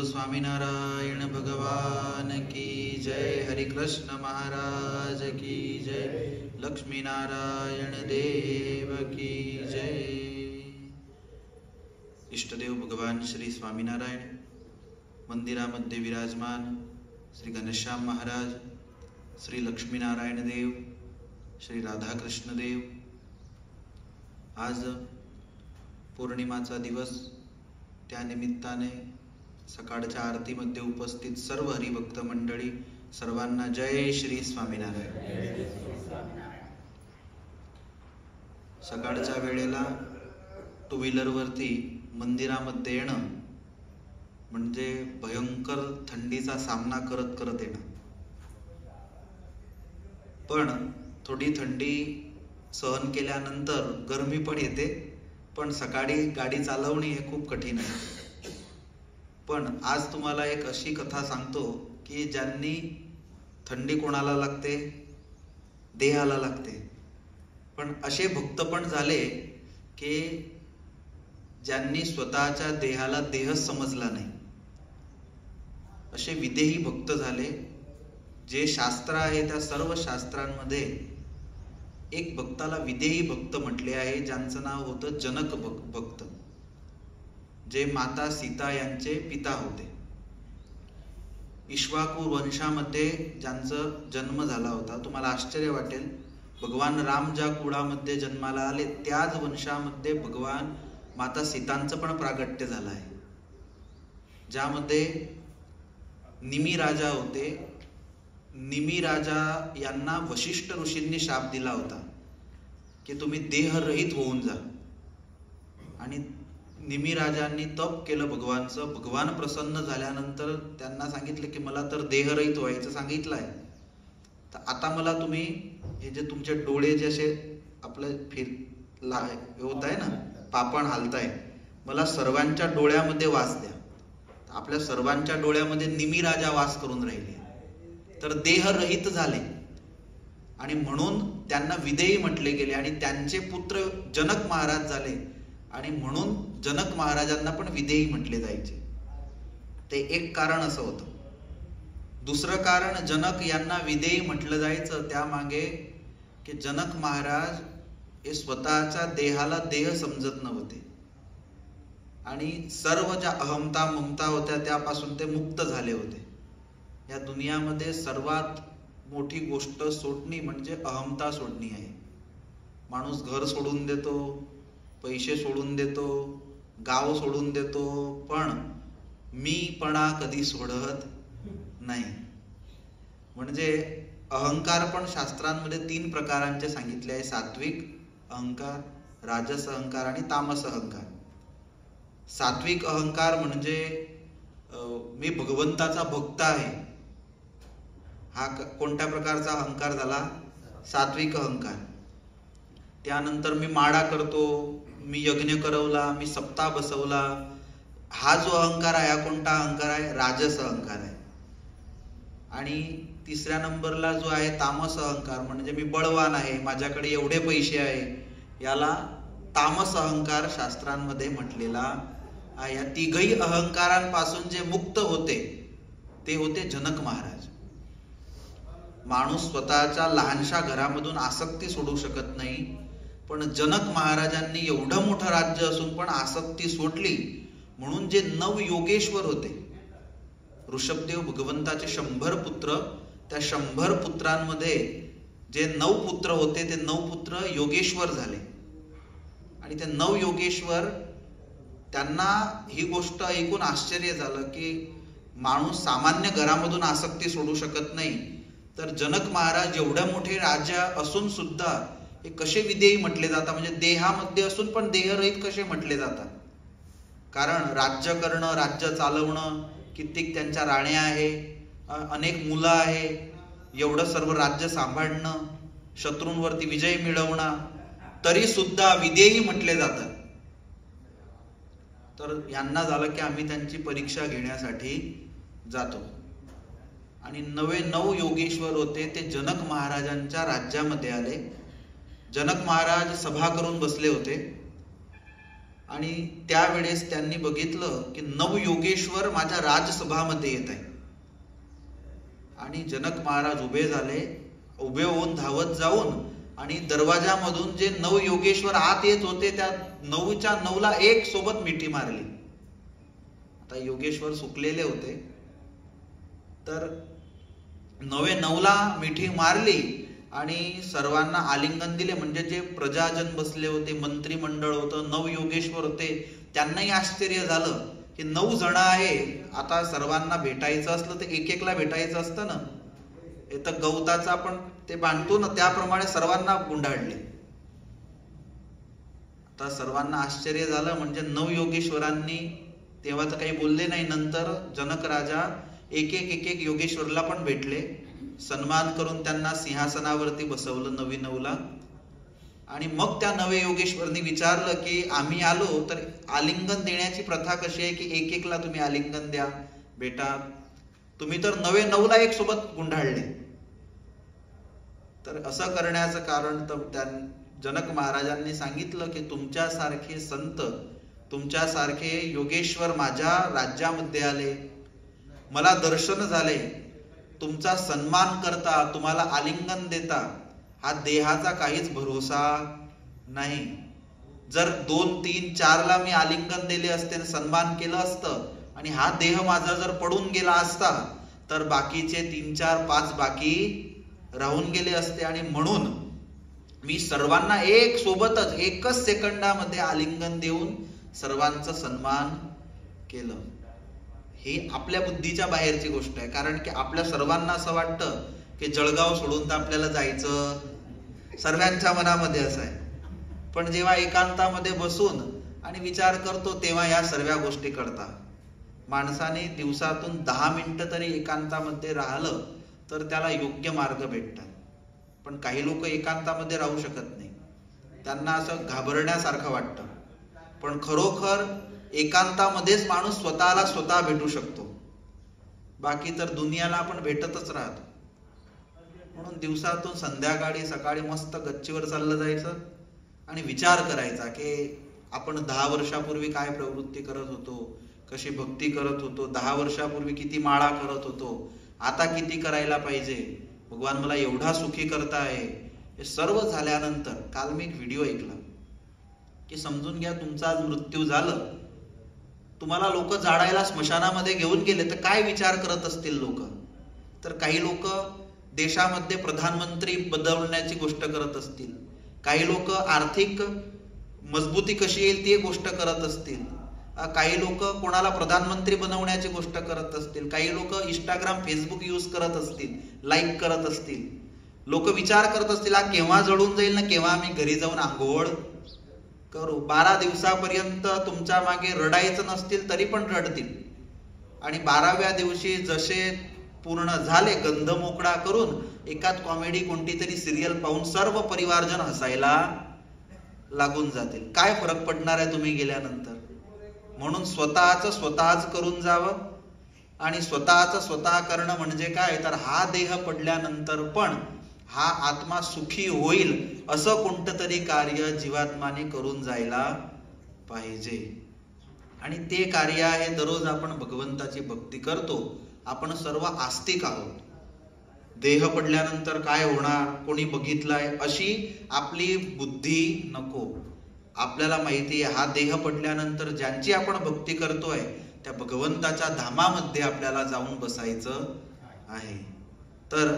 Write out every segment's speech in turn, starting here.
स्वामीनारायण भगवान की जय। हरि कृष्ण महाराज की जय। लक्ष्मी नारायण देव की जय। इष्टदेव भगवान श्री स्वामीनारायण, मंदिरामध्ये विराजमान श्री घनश्याम महाराज, श्री लक्ष्मीनारायण देव, श्री राधाकृष्ण देव। आज पौर्णिमाचा दिवस, त्या निमित्ताने सकाळच्या आरतीमध्ये उपस्थित सर्व हरिभक्त मंडळी सर्वांना जय श्री स्वामीनारायण। सकाळच्या वेळेला टू व्हीलरवरती मंदिरामध्ये येणं म्हणजे भयंकर थंडीचा सामना करत करत येणं, पण थोडी थंडी सहन केल्यानंतर गरमी पण येते, पण सकाळी गाडी चालवणे हे खूप कठीण आहे। पण आज तुम्हाला एक अशी कथा सांगतो की ज्यांनी थंडी कोणाला लागते, देहाला लागते, पण असे भक्त पण झाले की ज्यांनी स्वतःच्या देहाला देह समजला नाही, असे विदेही भक्त झाले। जे शास्त्र आहे त्या सर्व शास्त्रांमध्ये एक भक्ताला विदेही भक्त म्हटले आहे, ज्यांचं नाव होतं जनक भक्त, जे माता सीता यांचे पिता होते। इक्ष्वाकू वंशामध्ये ज्यांचा जन्म झाला होता। तुम्हाला आश्चर्य वाटेल, भगवान राम ज्या कुळामध्ये जन्माला आले त्याच वंशामध्ये भगवान माता सीतांचं पण प्रागट्य झालं आहे, ज्यामध्ये निमी राजा होते। निमी राजा यांना वशिष्ठ ऋषींनी शाप दिला होता की तुम्ही देहरहित होऊन जा, आणि निमी राजांनी तप केलं भगवानचं। भगवान प्रसन्न झाल्यानंतर त्यांना सांगितलं की मला तर देहरहित व्हायचं सांगितलं आहे, तर आता मला तुम्ही हे जे तुमचे डोळे जे असे आपले होत आहे ना, पापण हालताय, मला सर्वांच्या डोळ्यामध्ये वास द्या। आपल्या सर्वांच्या डोळ्यामध्ये निमी राजा वास करून राहिले, तर देहरहित झाले, आणि म्हणून त्यांना विदेही म्हटले गेले, आणि त्यांचे पुत्र जनक महाराज झाले, आणि म्हणून जनक महाराजांना पण विदेही म्हटले जायचे। ते एक कारण असं होतं। दुसरं कारण जनक यांना विदेही म्हटलं जायचं त्यामागे की जनक महाराज हे स्वतःच्या देहाला देह समजत नव्हते, आणि सर्व ज्या अहमता ममता होत्या त्यापासून ते मुक्त झाले होते। या दुनियामध्ये सर्वात मोठी गोष्ट सोडणी म्हणजे अहमता सोडणी आहे। माणूस घर सोडून देतो, पैसे सोडून देतो, गाव सोडून देतो, पण मीपणा कधी सोडत नाही। म्हणजे अहंकार पण शास्त्रांमध्ये 3 प्रकारांचे सांगितले आहे: सात्विक अहंकार, राजस अहंकार आणि तामस अहंकार। सात्विक अहंकार म्हणजे मी भगवंताचा भक्त आहे, हा कोणत्या प्रकारचा अहंकार झाला? सात्विक अहंकार। त्यानंतर मी माळा करतो, मी यज्ञ करवला, मी सप्ताह बसवला, हा जो अहंकार आहे हा कोणता अहंकार आहे? राजस अहंकार आहे। आणि तिसऱ्या नंबरला जो आहे तामस अहंकार, म्हणजे मी बळवान आहे, माझ्याकडे एवढे पैसे आहे, याला तामस अहंकार शास्त्रांमध्ये म्हटलेला आहे। या तिघही अहंकारांपासून जे मुक्त होते ते होते जनक महाराज। माणूस स्वतःच्या लहानशा घरामधून आसक्ती सोडू शकत नाही, पण जनक महाराजांनी एवढं मोठं राज्य असून पण आसक्ती सोडली, म्हणून जे 9 योगेश्वर होते, ऋषभदेव भगवंताचे 100 पुत्र, त्या 100 पुत्रांमध्ये जे 9 पुत्र होते ते 9 पुत्र योगेश्वर झाले। आणि ते 9 योगेश्वर, त्यांना ही गोष्ट ऐकून आश्चर्य झालं की माणूस सामान्य घरामधून आसक्ती सोडू शकत नाही, तर जनक महाराज एवढ्या मोठे राजा असून सुद्धा हे कसे विदेही म्हटले जातात, म्हणजे देहामध्ये असून पण देहरहित कसे म्हटले जातात? कारण राज्य करणं, राज्य चालवणं, कित्येक त्यांच्या राण्या आहे, अनेक मुलं आहे, एवढं सर्व राज्य सांभाळणं, शत्रूंवरती विजय मिळवणं, तरी सुद्धा विदेही म्हटले जातात। तर यांना झालं की आम्ही त्यांची परीक्षा घेण्यासाठी जातो, आणि 9 योगेश्वर होते ते जनक महाराजांच्या राज्यामध्ये आले। जनक महाराज सभा करून बसले होते, आणि त्यावेळेस त्यांनी बघितलं की नवयोगेश्वर माझ्या राजसभामध्ये येत आहे. आणि जनक महाराज उभे झाले. उभे होऊन धावत जाऊन आणि दरवाजामधून जे नवयोगेश्वर आत येत होते त्या 9च्या 9ला एक सोबत मिठी मारली. आता योगेश्वर सुकलेले होते तर 9ला मिठी मारली आणि सर्वांना आलिंगन दिले. म्हणजे जे प्रजाजन बसले होते, मंत्रिमंडळ होतं, नवयोगेश्वर होते, त्यांनाही आश्चर्य झालं की 9 जण आहे. आता सर्वांना भेटायचं असलं तर एक एकला भेटायचं असतं ना. तर गवताचा आपण ते बांधतो ना त्याप्रमाणे सर्वांना गुंडाळले. आता सर्वांना आश्चर्य झालं. म्हणजे नवयोगेश्वरांनी तेव्हा तर काही बोलले नाही. नंतर जनक राजा एक एक योगेश्वरला पण भेटले, सन्मान करून त्यांना सिंहासनावरती बसवलं 9ला. आणि मग त्या नवे योगेश्वरनी विचारलं की आम्ही आलो तर आलिंगन देण्याची प्रथा कशी आहे की एक एकला तुम्ही आलिंगन द्या बेटा, तुम्ही तर 9ला एक सोबत गुंडाळले. तर असं करण्याचं कारण तर जनक महाराजांनी सांगितलं की तुमच्यासारखे संत, तुमच्यासारखे योगेश्वर माझ्या राज्यामध्ये आले, मला दर्शन झाले, तुमचा सन्मान करता, तुम्हाला आलिंगन देता, हा देहाचा काहीच भरोसा नाही. जर 2, 3, 4ला मी आलिंगन दिले असते, सन्मान केलं असतं आणि हा देह माझा जर पडून गेला असता तर बाकीचे 3, 4, 5 बाकी राहून गेले असते. आणि म्हणून मी सर्वांना एक सोबतच एकच सेकंदामध्ये आलिंगन देऊन सर्वांचा सन्मान केलं. ही आपल्या बुद्धीच्या बाहेरची गोष्ट आहे. कारण की आपल्या सर्वांना असं वाटतं की जळगाव सोडून तर आपल्याला जायचं, सर्वांच्या मनामध्ये असं आहे. पण जेव्हा एकांतामध्ये बसून आणि विचार करतो तेव्हा या सर्व गोष्टी कळतात. माणसाने दिवसातून 10 मिनिटं तरी एकांतामध्ये राहिलं तर त्याला योग्य मार्ग भेटतात. पण काही लोक एकांतामध्ये राहू शकत नाही, त्यांना असं घाबरण्यासारखं वाटतं. पण खरोखर एकांतामध्येच माणूस स्वतःला स्वतः भेटू शकतो, बाकी तर दुनियाला आपण भेटतच राहतो. म्हणून दिवसातून संध्याकाळी सकाळी मस्त गच्चीवर चाललं जायचं आणि विचार करायचा की आपण 10 वर्षापूर्वी काय प्रवृत्ती करत होतो, कशी भक्ती करत होतो, 10 वर्षापूर्वी किती माळा करत होतो, आता किती करायला पाहिजे, भगवान मला एवढा सुखी करताय. हे सर्व झाल्यानंतर काल मी एक व्हिडिओ ऐकला की समजून घ्या तुमचा आज मृत्यू झालं, तुम्हाला लोक जाळायला स्मशानामध्ये घेऊन गेले तर काय विचार करत असतील लोक. तर काही लोक देशामध्ये प्रधानमंत्री बदलण्याची गोष्ट करत असतील, काही लोक आर्थिक मजबूती कशी येईल ती गोष्ट करत असतील, काही लोक कोणाला प्रधानमंत्री बनवण्याची गोष्ट करत असतील, काही लोक इंस्टाग्राम फेसबुक यूज करत असतील, लाईक करत असतील. लोक विचार करत असतील हा केव्हा जळून जाईल ना, केव्हा आम्ही घरी जाऊन आंघोळ करू. 12 दिवसापर्यंत तुमच्या मागे रडायचं नसतील तरी पण रडतील. आणि 12व्या दिवशी जसे पूर्ण झाले गंध मोकळा करून एकाच कॉमेडी कोणती तरी सिरियल पाहून सर्व परिवारजन हसायला लागून जातील. काय फरक पडणार आहे तुम्ही गेल्यानंतर. म्हणून स्वतःच स्वतःच करून जावं. आणि स्वतःच स्वतः करणं म्हणजे काय तर हा देह पडल्यानंतर पण हा आत्मा सुखी होईल असं कोणतं तरी कार्य जीवात्माने करून जायला पाहिजे. आणि ते कार्य आहे दररोज आपण भगवंताची भक्ती करतो. आपण सर्व आस्तिक आहोत. देह पडल्यानंतर काय होणार, कोणी बघितलाय अशी आपली बुद्धी नको. आपल्याला माहिती आहे हा देह पडल्यानंतर ज्यांची आपण भक्ती करतोय त्या भगवंताच्या धामामध्ये आपल्याला जाऊन बसायचं आहे. तर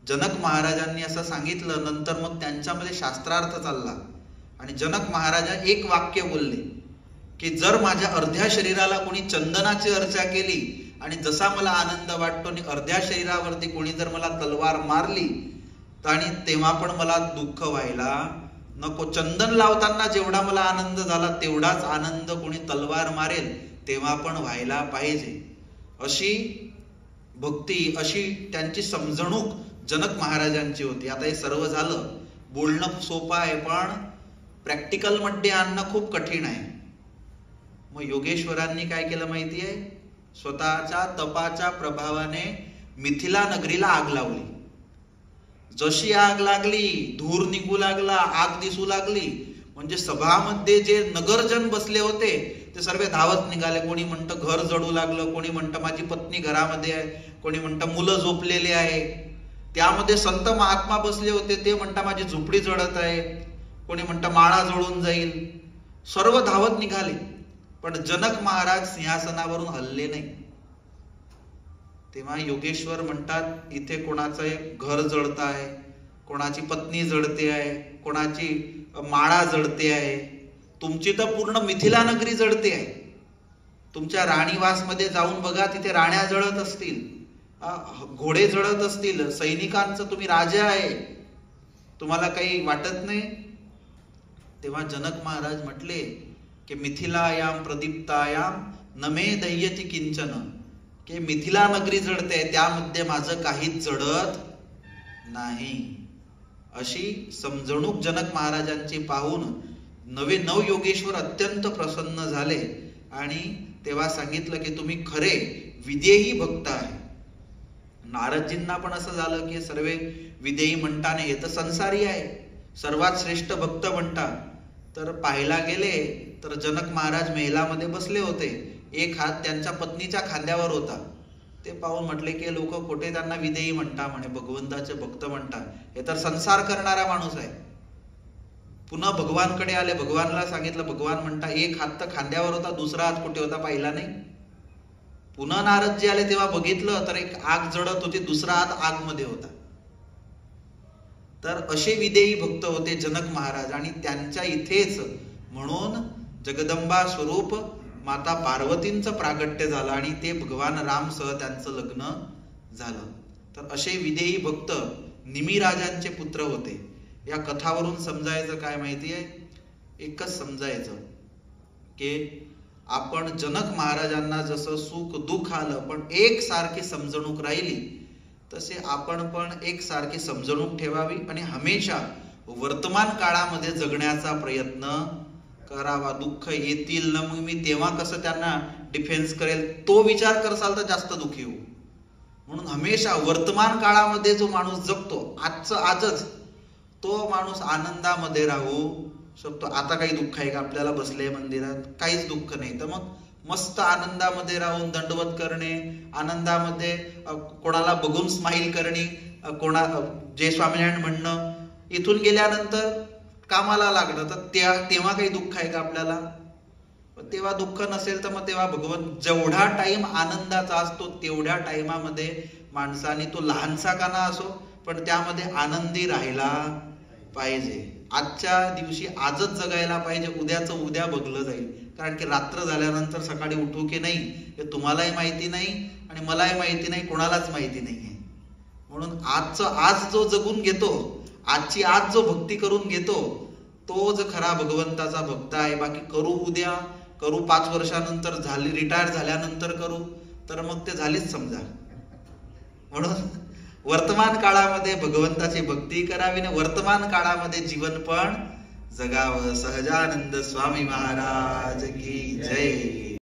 जनक महाराजांनी असं सांगितलं. नंतर मग त्यांच्यामध्ये शास्त्रार्थ चालला आणि जनक महाराज एक वाक्य बोलले की जर माझ्या अर्ध्या शरीराला कोणी चंदनाची अर्चा केली आणि जसा मला आनंद वाटतो आणि अर्ध्या शरीरावरती कोणी जर मला तलवार मारली आणि तेव्हा पण मला दुःख व्हायला नको. चंदन लावताना जेवढा मला आनंद झाला तेवढाच आनंद कोणी तलवार मारेल तेव्हा पण व्हायला पाहिजे. अशी भक्ती, अशी त्यांची समजणूक जनक महाराजांची होती. आता हे सर्व झालं. बोलणं सोपं आहे पण प्रॅक्टिकल मध्ये आणणं खूप कठीण आहे. मग योगेश्वरांनी काय केलं माहिती आहे, स्वतःच्या तपाच्या प्रभावाने मिथिला नगरीला आग लावली. जशी आग लागली, धूर निघू लागला, आग दिसू लागली, म्हणजे सभामध्ये जे नगरजन बसले होते ते सर्व धावत निघाले. कोणी म्हणतं घर जळू लागलं, कोणी म्हणतं माझी पत्नी घरामध्ये आहे, कोणी म्हणतं मुलं झोपलेले आहे. त्यामध्ये संत महात्मा बसले होते, ते म्हणता माझी झोपडी जळत आहे, कोणी म्हणतं माळा जळून जाईल. सर्व धावत निघाले, पण जनक महाराज सिंहासनावरून हलले नाही. तेव्हा योगेश्वर म्हणतात इथे कोणाचं एक घर जळत आहे, कोणाची पत्नी जळते आहे, कोणाची माळा जळते आहे. तुमची तर पूर्ण मिथिला नगरी जळते आहे. तुमच्या राणीवासमध्ये जाऊन बघा, तिथे राण्या जळत असतील, घोडे जळत असतील, सैनिकांचं तुम्ही राजा आहे, तुम्हाला काही वाटत नाही. तेव्हा जनक महाराज म्हटले की मिथिलायाम प्रदीप्तायाम नमे दह्यती किंचन, की मिथिला नगरी जळते, त्यामध्ये माझं काहीच जळत नाही. अशी समजणूक जनक महाराजांची पाहून नव योगेश्वर अत्यंत प्रसन्न झाले आणि तेव्हा सांगितलं की तुम्ही खरे विदेही भक्त आहे. नारदजींना पण असं झालं की सर्व विदेही म्हणताने हे तर संसारी आहे, सर्वात श्रेष्ठ भक्त म्हणता. तर पाहायला गेले तर जनक महाराज मेहलामध्ये बसले होते, एक हात त्यांच्या पत्नीच्या खांद्यावर होता. ते पाहून म्हटले की लोक खोटे त्यांना विदेही म्हणता, म्हणे भगवंताचे भक्त म्हणता, हे तर संसार करणारा माणूस आहे. पुन्हा भगवानकडे आले, भगवानला सांगितलं, भगवान म्हणता एक हात तर खांद्यावर होता, दुसरा हात कुठे होता पाहिला नाही. पुन्हा नारदजी आले तेव्हा बघितलं तर एक आग जळत होती, दुसरा हात आग मध्ये होता. तर असे विदेही भक्त होते जनक महाराज. आणि त्यांच्या इथेच म्हणून जगदंबा स्वरूप माता पार्वतींचं प्रागट्य झालं आणि ते भगवान रामसह त्यांचं लग्न झालं. तर असे विदेही भक्त निमिराजांचे पुत्र होते. या कथावरून समजायचं काय माहिती आहे? एकच समजायचं की आपण जनक महाराजांना जसं सुख दुःख आलं पण एक सारखी समजणूक राहिली, तसे आपण पण एक सारखी समजणूक ठेवावी आणि हमेशा वर्तमान काळामध्ये जगण्याचा प्रयत्न करावा. दुःख येतील ना, मग मी तेव्हा कसं त्यांना डिफेन्स करेल, तो विचार करसाल तर जास्त दुःखी होऊ. म्हणून हमेशा वर्तमान काळामध्ये जो माणूस जगतो, आजचं आजच, तो माणूस आनंदामध्ये राहू शकतो. आता काही दुःख आहे का आपल्याला? बसले मंदिरात, काहीच दुःख नाही, तर मग मस्त आनंदामध्ये राहून दंडवत करणे, आनंदामध्ये कोणाला बघून स्माईल करणे, जय स्वामीनारायण म्हणणं, इथून गेल्यानंतर कामाला लागलं तर तेव्हा काही दुःख आहे का आपल्याला? तेव्हा दुःख नसेल तर मग तेव्हा भगवंत जेवढा टाइम आनंदाचा असतो तेवढ्या टाइमामध्ये माणसाने, तो लहानसा का ना असो, पण त्यामध्ये आनंदी राहायला पाहिजे. आजच्या दिवशी आजच जगायला पाहिजे, उद्याचं उद्या बघलं जाईल. कारण की रात्र झाल्यानंतर सकाळी उठू की नाही हे तुम्हालाही माहिती नाही आणि मलाही माहिती नाही, कोणालाच माहिती नाहीये. म्हणून आजचं आज जो जगून घेतो, आजची आज जो भक्ती करून घेतो, तोच खरा भगवंताचा भक्त आहे. बाकी करू उद्या, करू 5 वर्षानंतर, झाली रिटायर झाल्यानंतर करू, तर मग ते झालीच समजा. म्हणून वर्तमान काळामध्ये भगवंताची भक्ती करावी आणि वर्तमान काळामध्ये जीवन पण जगावं. सहजानंद स्वामी महाराज की जय.